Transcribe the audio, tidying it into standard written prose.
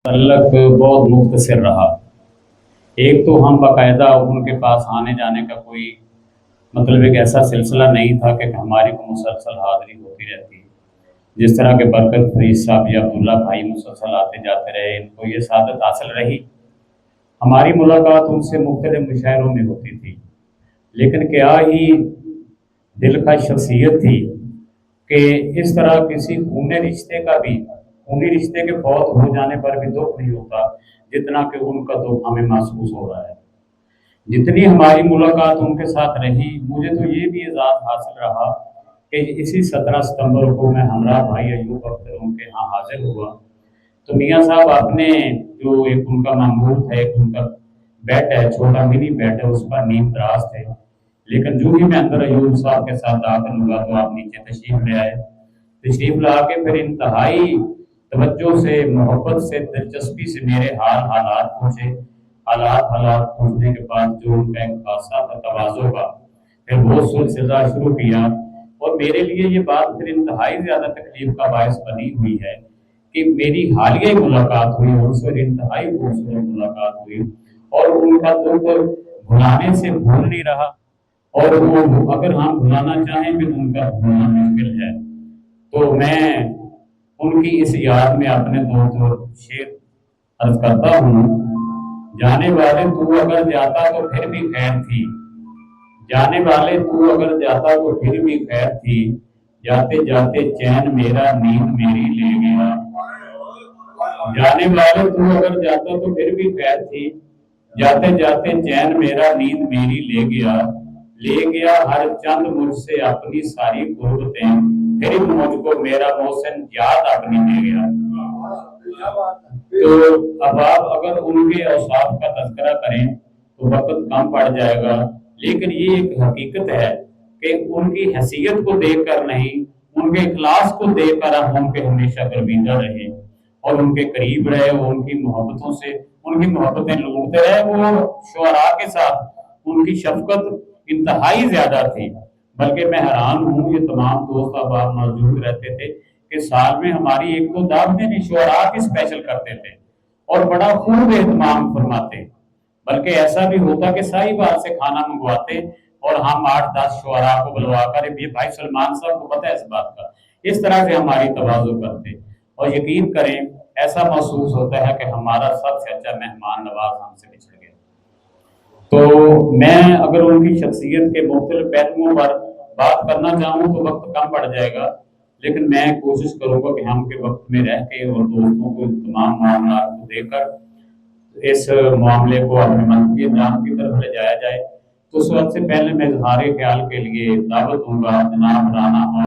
तल्लक बहुत मुख्तसर रहा। एक तो हम बाकायदा उनके पास आने जाने का कोई मतलब एक ऐसा सिलसिला नहीं था कि हमारी को मुसलसल हाज़िरी होती रहती। जिस तरह के बरकत फरीद साहब या अब्दुल्ला भाई मुसलसल आते जाते रहे, इनको ये सआदत हासिल रही। हमारी मुलाकात उनसे मुख्तलिफ मुशायरों में होती थी, लेकिन क्या ही दिल का शख्सियत थी कि इस तरह किसी खूनी रिश्ते के फौत हो जाने पर भी दुख नहीं होता जितना कि उनका दुख हमें महसूस हो रहा है। जितनी हमारी मुलाकात उनके साथ रही, मुझे तो ये भी एजाज़ हासिल रहा कि इसी 17 सितंबर को मैं हमरा भाई अयूब अख्तर उनके यहाँ हाजिर हुआ। तो मियाँ साहब आपने जो एक उनका मामूल था, एक उनका बेड है, छोटा मिनी बेड है, उस पर नींद दराज थे। लेकिन जो ही मैं अंदर अयूब साहब के साथ दाखिल हुआ तो आप नीचे तशरीफ ले आए। तशरीफ ला के फिर इंतहाई तवज्जो से, मोहब्बत से, दिलचस्पी से मेरे हालात पूछे। हालात पूछने के बाद जो उनका एक खासा था तवाज़ो का, फिर वो सिलसिला शुरू किया। और मेरे लिए ये बात फिर इंतहाई ज़्यादा तकलीफ का बायस बनी हुई है कि मेरी हालिया ही मुलाकात हुई, उनसे इंतहाई खूबसूरत मुलाकात हुई और उनका दुख भुलाने से भूल नहीं रहा। और वो अगर हम भुलाना चाहें भी तो उनका भुलाना मुश्किल है। तो मैं उनकी इस याद में अपने दो शेर अर्ज करता हूँ। जाने वाले तू अगर जाता तो फिर भी खैर थी, जाने वाले तू अगर जाता तो फिर भी खैर थी, जाते जाते चैन मेरा नींद मेरी ले गया। जाने वाले तू अगर जाता तो फिर भी खैर थी, जाते जाते चैन मेरा नींद मेरी ले गया हर चंद मुझसे अपनी सारी गुर्बतें, फिर मुझको मेरा मोहसिन याद अपनी दे गया। तो अब आप अगर उनके औसाफ का तज़किरा करें तो वक्त कम पड़ जाएगा, लेकिन ये एक हकीकत है कि उनकी हैसियत को देखकर नहीं, उनके इखलास को देखकर हम उनके हमेशा गर्विंदा रहे और उनके करीब रहे। वो उनकी मोहब्बतों से उनकी मोहब्बतें लूटते रहे। वो शुअरा के साथ उनकी शफकत इंतहाई ज्यादा थी। बल्कि मैं हैरान हूँ, ये तमाम दोस्त अब मौजूद रहते थे कि साल में हमारी एक दो दावतें भी शुअरा की स्पेशल करते थे और बड़ा खूब एहतमाम फरमाते। बल्कि ऐसा भी होता कि साहिबाल से खाना मंगवाते और हम 8-10 शुअरा को बुलवा कर, ये भाई सलमान साहब को पता है इस बात का, इस तरह से हमारी तवाज़ो करते। और यकीन करें ऐसा महसूस होता है कि हमारा सबसे अच्छा मेहमान नवाज हमसे बिछड़ गया। तो मैं अगर उनकी शख्सियत के मुख्तलिफ पहलुओं पर बात करना चाहूँ तो वक्त कम पड़ जाएगा, लेकिन मैं कोशिश करूंगा कि हम के वक्त में रह के और दोस्तों को तमाम मामला को देकर इस मामले को अपने मंतवी अंजाम की तरफ ले जाया जाए। तो सबसे पहले मैं इजहार ख्याल के लिए दावत दूंगा जनाब राना